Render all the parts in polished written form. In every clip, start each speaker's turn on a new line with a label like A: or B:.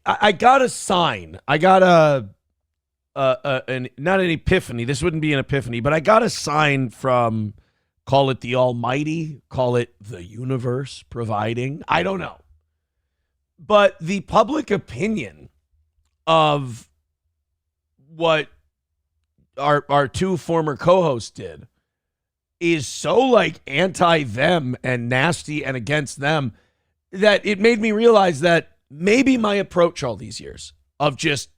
A: I got a sign. I got not an epiphany. This wouldn't be an epiphany, but I got a sign from, call it the Almighty, call it the universe providing. I don't know. But the public opinion of what our two former co-hosts did is so like anti them and nasty and against them that it made me realize that maybe my approach all these years of just,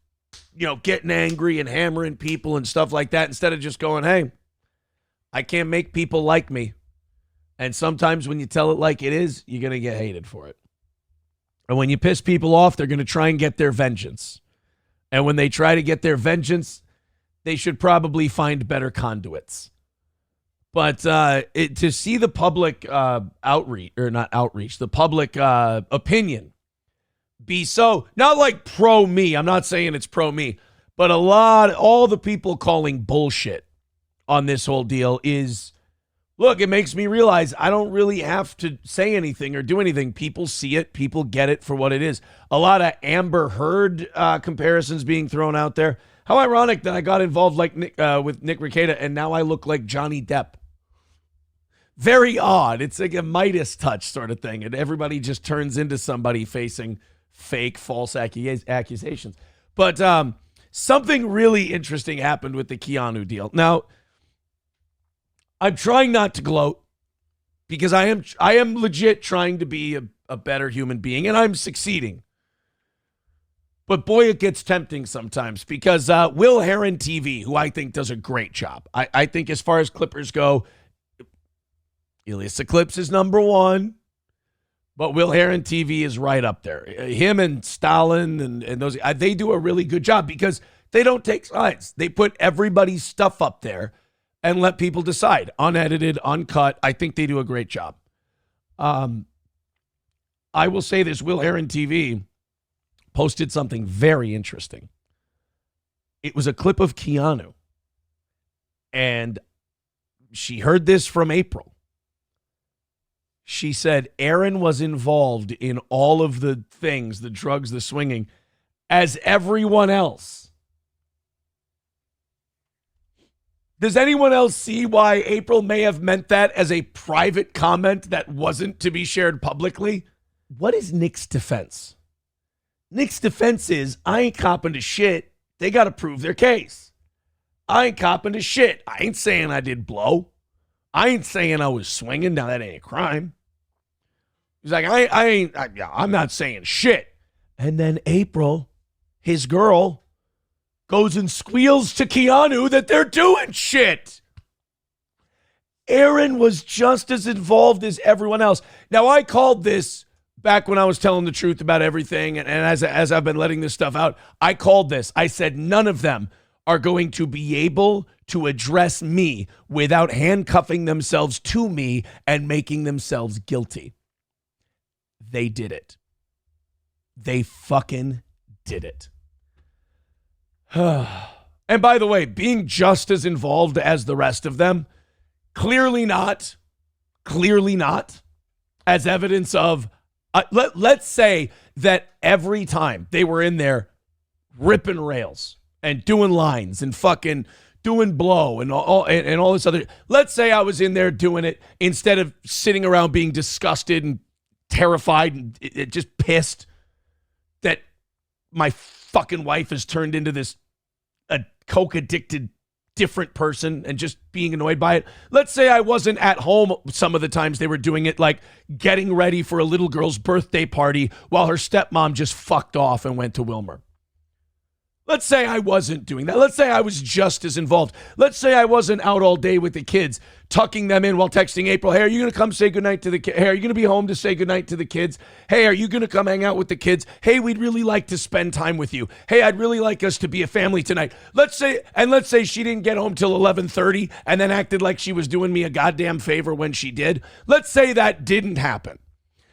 A: getting angry and hammering people and stuff like that, instead of just going, hey, I can't make people like me. And sometimes when you tell it like it is, you're going to get hated for it. And when you piss people off, they're going to try and get their vengeance. And when they try to get their vengeance, they should probably find better conduits. But to see the public the public opinion be so, not like pro me, I'm not saying it's pro me, but all the people calling bullshit on this whole deal is, look, it makes me realize I don't really have to say anything or do anything. People see it. People get it for what it is. A lot of Amber Heard comparisons being thrown out there. How ironic that I got involved with Nick Rekieta and now I look like Johnny Depp. Very odd. It's like a Midas touch sort of thing. And everybody just turns into somebody facing fake, false accusations. But something really interesting happened with the Keanu deal. Now, I'm trying not to gloat because I am legit trying to be a better human being, and I'm succeeding. But boy, it gets tempting sometimes because Will Heron TV, who I think does a great job. I think as far as Clippers go, Elias Eclipse is number one, but Will Heron TV is right up there. Him and Stalin and those, they do a really good job because they don't take sides. They put everybody's stuff up there and let people decide. Unedited, uncut. I think they do a great job. I will say this, Will Heron TV posted something very interesting. It was a clip of Keanu. And she heard this from April. She said Aaron was involved in all of the things, the drugs, the swinging, as everyone else. Does anyone else see why April may have meant that as a private comment that wasn't to be shared publicly? What is Nick's defense? Nick's defense is, I ain't copping to shit. They got to prove their case. I ain't copping to shit. I ain't saying I did blow. I ain't saying I was swinging. Now, that ain't a crime. He's like, I'm not saying shit. And then April, his girl, goes and squeals to Keanu that they're doing shit. Aaron was just as involved as everyone else. Now, I called this back when I was telling the truth about everything, and as I've been letting this stuff out, I called this. I said none of them are going to be able to address me without handcuffing themselves to me and making themselves guilty. They did it. They fucking did it. And by the way, being just as involved as the rest of them, clearly not, as evidence of, let's say that every time they were in there ripping rails and doing lines and fucking doing blow and all this other, let's say I was in there doing it instead of sitting around being disgusted and terrified and just pissed that my fucking wife has turned into this a coke addicted different person and just being annoyed by it. Let's say I wasn't at home some of the times they were doing it, like getting ready for a little girl's birthday party while her stepmom just fucked off and went to Wilmer. Let's say I wasn't doing that. Let's say I was just as involved. Let's say I wasn't out all day with the kids, tucking them in while texting April, hey, are you going to come say goodnight to the kids? Hey, are you going to be home to say goodnight to the kids? Hey, are you going to come hang out with the kids? Hey, we'd really like to spend time with you. Hey, I'd really like us to be a family tonight. Let's say she didn't get home till 11:30 and then acted like she was doing me a goddamn favor when she did. Let's say that didn't happen.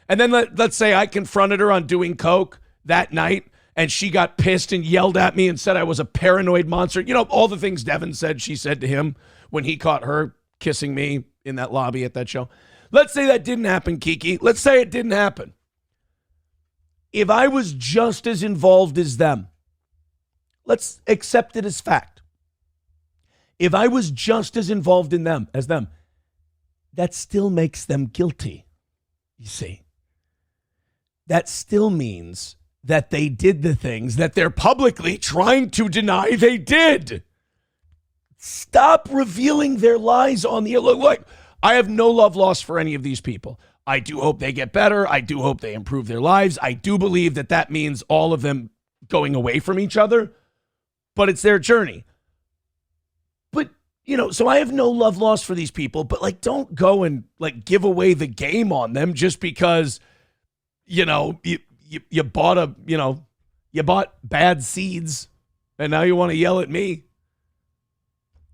A: And then let's say I confronted her on doing coke that night, and she got pissed and yelled at me and said I was a paranoid monster. You know, all the things Devin said she said to him when he caught her kissing me in that lobby at that show. Let's say that didn't happen, Kiki. Let's say it didn't happen. If I was just as involved as them, let's accept it as fact. If I was just as involved in them as them, that still makes them guilty. You see, that still means that they did the things that they're publicly trying to deny they did. Stop revealing their lies on the air. Look, I have no love lost for any of these people. I do hope they get better. I do hope they improve their lives. I do believe that that means all of them going away from each other, but it's their journey. But, so I have no love lost for these people, but don't go and give away the game on them just because, you bought you bought bad seeds and now you want to yell at me.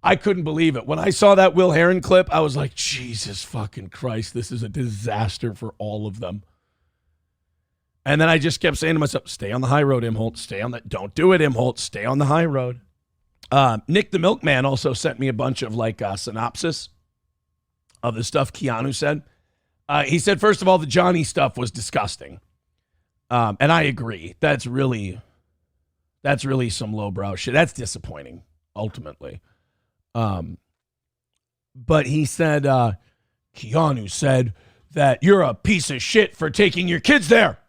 A: I couldn't believe it. When I saw that Will Heron clip, I was like, Jesus fucking Christ, this is a disaster for all of them. And then I just kept saying to myself, stay on the high road, Imholt. Don't do it, Imholt. Stay on the high road. Nick the Milkman also sent me a bunch of synopsis of the stuff Keanu said. He said, first of all, the Johnny stuff was disgusting. And I agree. That's really some lowbrow shit. That's disappointing, ultimately. But he said, Keanu said that you're a piece of shit for taking your kids there.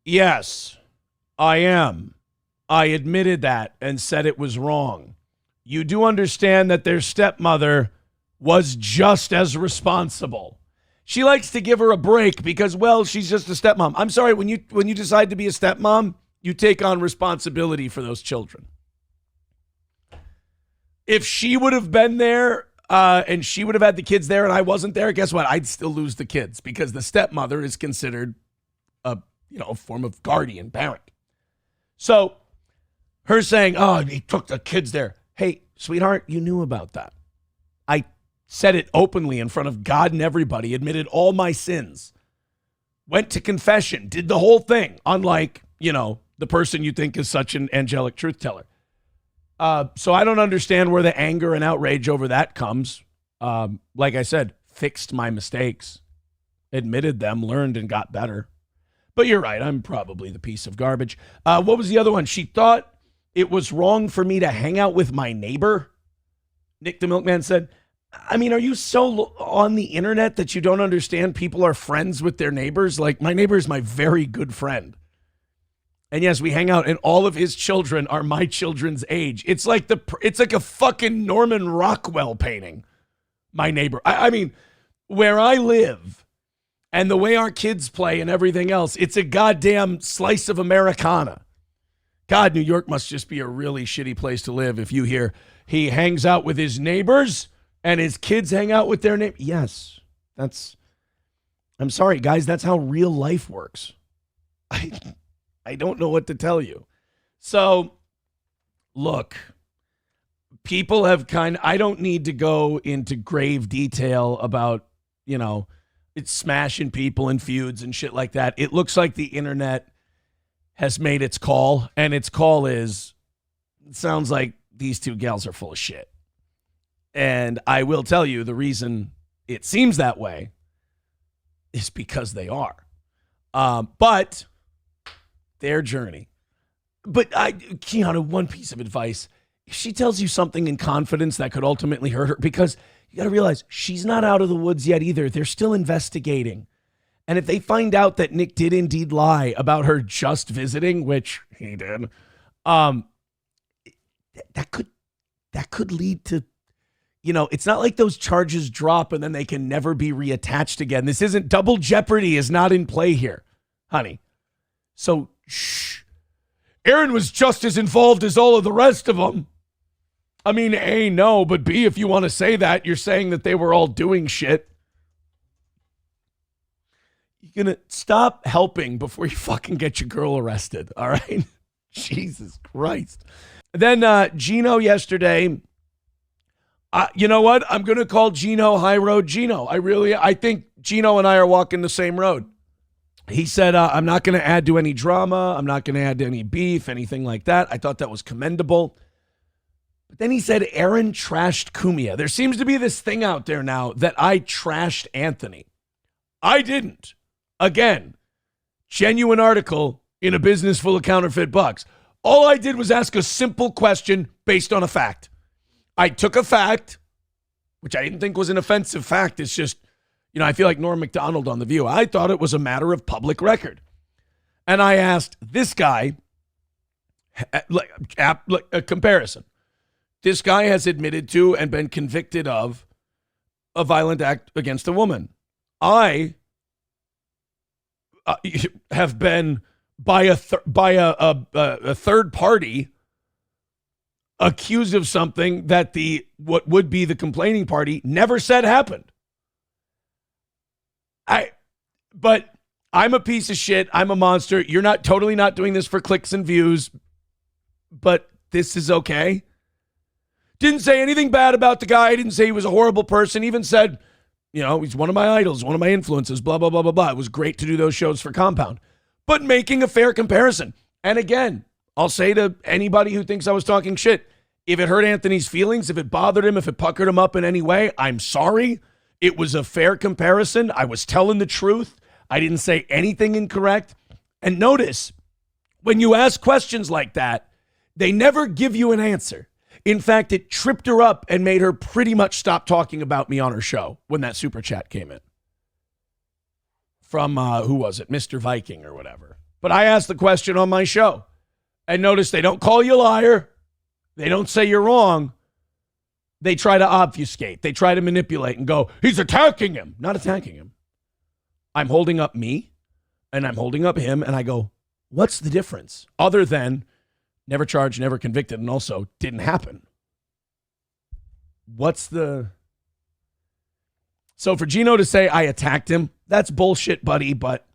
A: Yes, I am. I admitted that and said it was wrong. You do understand that their stepmother was just as responsible. She likes to give her a break because, well, she's just a stepmom. I'm sorry, when you decide to be a stepmom, you take on responsibility for those children. If she would have been there and she would have had the kids there and I wasn't there, guess what? I'd still lose the kids because the stepmother is considered a form of guardian parent. So her saying, oh, he took the kids there. Hey, sweetheart, you knew about that. I said it openly in front of God and everybody, admitted all my sins, went to confession, did the whole thing, unlike, the person you think is such an angelic truth teller. So I don't understand where the anger and outrage over that comes. Like I said, fixed my mistakes, admitted them, learned and got better. But you're right, I'm probably the piece of garbage. What was the other one? She thought it was wrong for me to hang out with my neighbor. Nick the Milkman said, I mean, are you so on the internet that you don't understand people are friends with their neighbors? My neighbor is my very good friend. And yes, we hang out and all of his children are my children's age. It's like a fucking Norman Rockwell painting. My neighbor. I mean, where I live and the way our kids play and everything else, it's a goddamn slice of Americana. God, New York must just be a really shitty place to live if you hear he hangs out with his neighbors and his kids hang out with their neighbors. Yes, I'm sorry, guys, that's how real life works. I don't know what to tell you. So, look, people have I don't need to go into grave detail about, it's smashing people and feuds and shit like that. It looks like the internet has made its call, and its call is, it sounds like these two gals are full of shit. And I will tell you the reason it seems that way is because they are. But their journey. But Keanu, one piece of advice, if she tells you something in confidence that could ultimately hurt her, because you got to realize she's not out of the woods yet either. They're still investigating. And if they find out that Nick did indeed lie about her just visiting, which he did, that could lead to, it's not like those charges drop and then they can never be reattached again. This isn't double jeopardy is not in play here, honey. So, shh. Aaron was just as involved as all of the rest of them. I mean, A, no, but B, if you want to say that, you're saying that they were all doing shit. You're going to stop helping before you fucking get your girl arrested, all right? Jesus Christ. Then Geno yesterday, you know what? I'm going to call Geno High Road Geno. I think Geno and I are walking the same road. He said, I'm not going to add to any drama. I'm not going to add to any beef, anything like that. I thought that was commendable. But then he said Aaron trashed Cumia. There seems to be this thing out there now that I trashed Anthony. I didn't. Again, genuine article in a business full of counterfeit bucks. All I did was ask a simple question based on a fact. I took a fact, which I didn't think was an offensive fact. It's just, I feel like Norm Macdonald on The View. I thought it was a matter of public record. And I asked this guy, a comparison. This guy has admitted to and been convicted of a violent act against a woman. I have been by a third party accused of something that what would be the complaining party never said happened. But I'm a piece of shit. I'm a monster. You're totally not doing this for clicks and views, but this is okay. Didn't say anything bad about the guy. Didn't say he was a horrible person. Even said, he's one of my idols, one of my influences, blah, blah, blah, blah, blah. It was great to do those shows for Compound. But making a fair comparison. And again, I'll say to anybody who thinks I was talking shit, if it hurt Anthony's feelings, if it bothered him, if it puckered him up in any way, I'm sorry. It was a fair comparison. I was telling the truth. I didn't say anything incorrect. And notice, when you ask questions like that, they never give you an answer. In fact, it tripped her up and made her pretty much stop talking about me on her show when that super chat came in. From, who was it? Mr. Viking or whatever. But I asked the question on my show. And notice they don't call you a liar. They don't say you're wrong. They try to obfuscate. They try to manipulate and go, he's attacking him. Not attacking him. I'm holding up me and I'm holding up him. And I go, what's the difference? Other than never charged, never convicted, and also didn't happen. So for Geno to say I attacked him, that's bullshit, buddy, but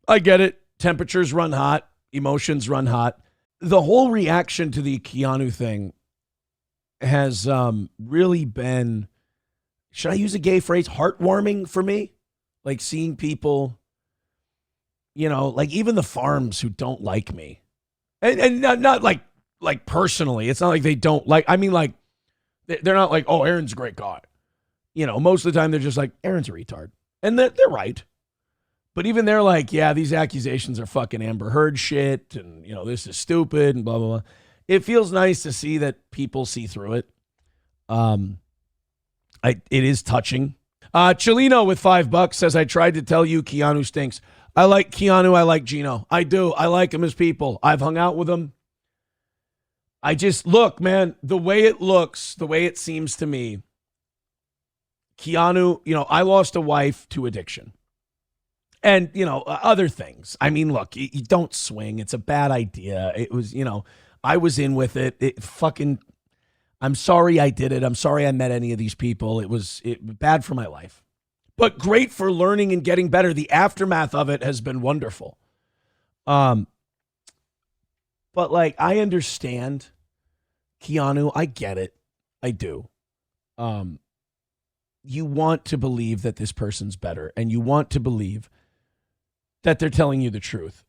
A: I get it. Temperatures run hot. Emotions run hot. The whole reaction to the Keanu thing has really been, should I use a gay phrase, heartwarming for me? Like seeing people, like even the farms who don't like me. And not like personally. It's not like they don't like, I mean, like, they're not like, oh, Aaron's a great guy. Most of the time they're just like, Aaron's a retard. And they're right. But even they're like, yeah, these accusations are fucking Amber Heard shit. And, this is stupid and blah, blah, blah. It feels nice to see that people see through it. It is touching. Chilino with $5 says, I tried to tell you Keanu stinks. I like Keanu. I like Geno. I do. I like him as people. I've hung out with him. I just, look, man, the way it looks, the way it seems to me, Keanu, I lost a wife to addiction. And, other things. I mean, look, you don't swing. It's a bad idea. It was, I was in with it. I'm sorry I did it. I'm sorry I met any of these people. It was bad for my life. But great for learning and getting better. The aftermath of it has been wonderful. But like, I understand Keanu. I get it. I do. You want to believe that this person's better, and you want to believe that they're telling you the truth.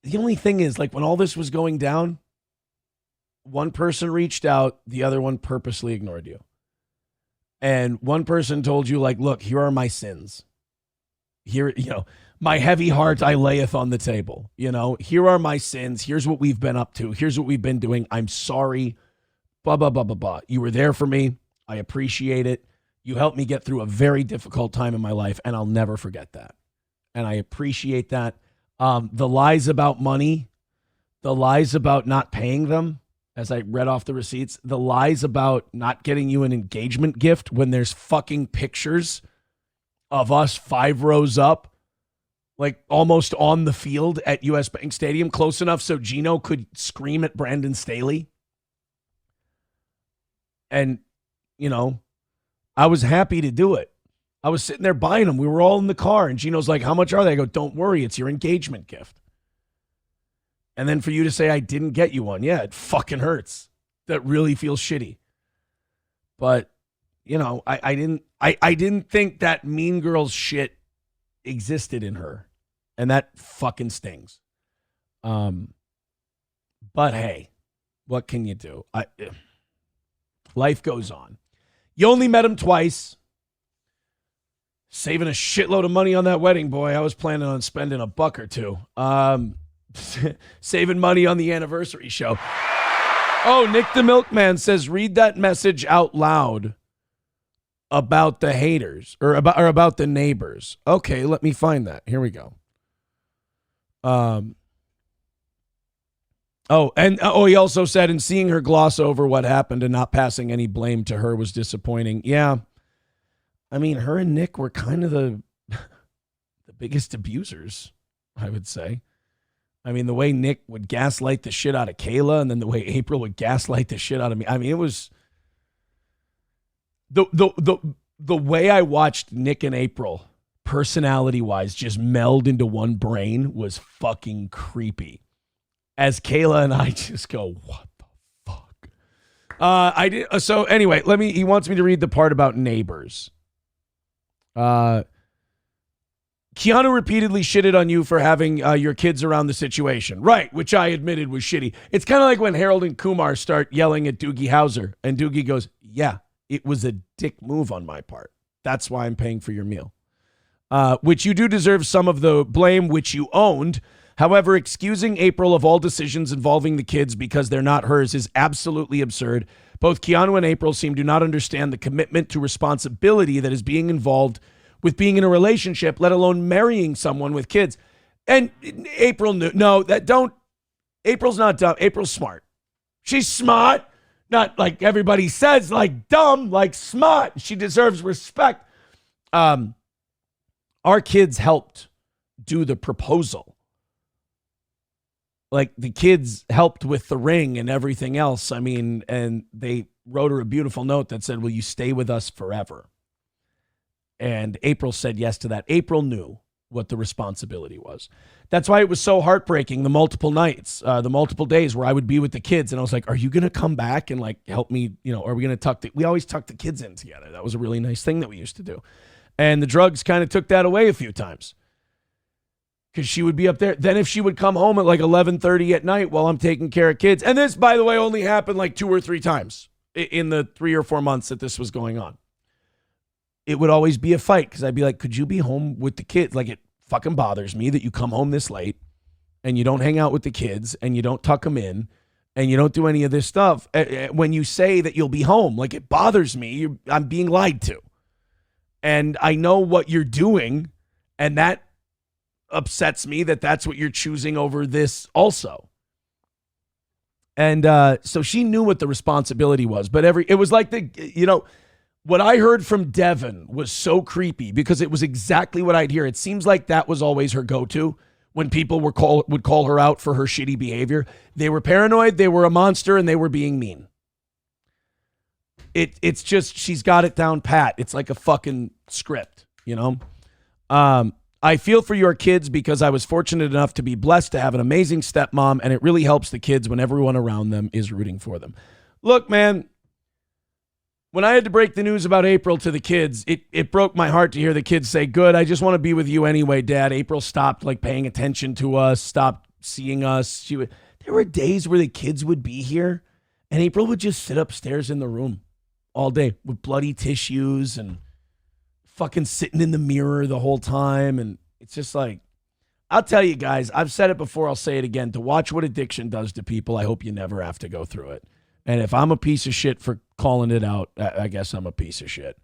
A: The only thing is, like, when all this was going down, one person reached out, the other one purposely ignored you. And one person told you, like, look, here are my sins. Here, my heavy heart I layeth on the table. Here are my sins. Here's what we've been up to. Here's what we've been doing. I'm sorry. Blah, blah, blah, blah, blah. You were there for me. I appreciate it. You helped me get through a very difficult time in my life, and I'll never forget that. And I appreciate that. The lies about money, the lies about not paying them, as I read off the receipts, the lies about not getting you an engagement gift when there's fucking pictures of us 5 rows up, like almost on the field at US Bank Stadium, close enough so Geno could scream at Brandon Staley. And, I was happy to do it. I was sitting there buying them. We were all in the car, and Geno's like, how much are they? I go, don't worry, it's your engagement gift. And then for you to say I didn't get you one, yeah, it fucking hurts. That really feels shitty. But, I didn't think that Mean Girls shit existed in her. And that fucking stings. But hey, what can you do? Life goes on. You only met him twice. Saving a shitload of money on that wedding, boy. I was planning on spending $1 or $2. Saving money on the anniversary show. Oh, Nick the Milkman says, read that message out loud about the haters or about the neighbors. Okay, let me find that. Here we go. He also said, and seeing her gloss over what happened and not passing any blame to her was disappointing. Yeah. I mean, her and Nick were kind of the biggest abusers, I would say. I mean, the way Nick would gaslight the shit out of Kayla, and then the way April would gaslight the shit out of me. I mean, it was the way I watched Nick and April, personality-wise, just meld into one brain was fucking creepy. As Kayla and I just go, what the fuck? So anyway, he wants me to read the part about neighbors. Keanu repeatedly shitted on you for having your kids around the situation. Right, which I admitted was shitty. It's kind of like when Harold and Kumar start yelling at Doogie Howser, and Doogie goes, yeah, it was a dick move on my part. That's why I'm paying for your meal. Which you do deserve some of the blame, which you owned. However, excusing April of all decisions involving the kids because they're not hers is absolutely absurd. Both Keanu and April seem to not understand the commitment to responsibility that is being involved with being in a relationship, let alone marrying someone with kids. And April knew. No, April's not dumb. April's smart. She's smart. Not like everybody says, like dumb, like smart. She deserves respect. Our kids helped do the proposal. Like the kids helped with the ring and everything else. I mean, and they wrote her a beautiful note that said, will you stay with us forever? And April said yes to that. April knew what the responsibility was. That's why it was so heartbreaking, the multiple nights, the multiple days where I would be with the kids. And I was like, are you going to come back and like help me? Are we going to we always tuck the kids in together. That was a really nice thing that we used to do. And the drugs kind of took that away a few times. Because she would be up there. Then if she would come home at like 11:30 at night while I'm taking care of kids. And this, by the way, only happened like 2 or 3 times in the 3 or 4 months that this was going on. It would always be a fight because I'd be like, could you be home with the kids? Like, it fucking bothers me that you come home this late and you don't hang out with the kids and you don't tuck them in and you don't do any of this stuff. When you say that you'll be home, like, it bothers me. I'm being lied to. And I know what you're doing, and that upsets me that that's what you're choosing over this also. And so she knew what the responsibility was. But it was like what I heard from Devin was so creepy because it was exactly what I'd hear. It seems like that was always her go-to when people would call her out for her shitty behavior. They were paranoid, they were a monster, and they were being mean. It's just, she's got it down pat. It's like a fucking script, I feel for your kids because I was fortunate enough to be blessed to have an amazing stepmom, and it really helps the kids when everyone around them is rooting for them. Look, man, when I had to break the news about April to the kids, it broke my heart to hear the kids say, good, I just want to be with you anyway, Dad. April stopped like paying attention to us, stopped seeing us. There were days where the kids would be here and April would just sit upstairs in the room all day with bloody tissues and fucking sitting in the mirror the whole time. And it's just like, I'll tell you guys, I've said it before, I'll say it again, to watch what addiction does to people, I hope you never have to go through it. And if I'm a piece of shit for calling it out, I guess I'm a piece of shit.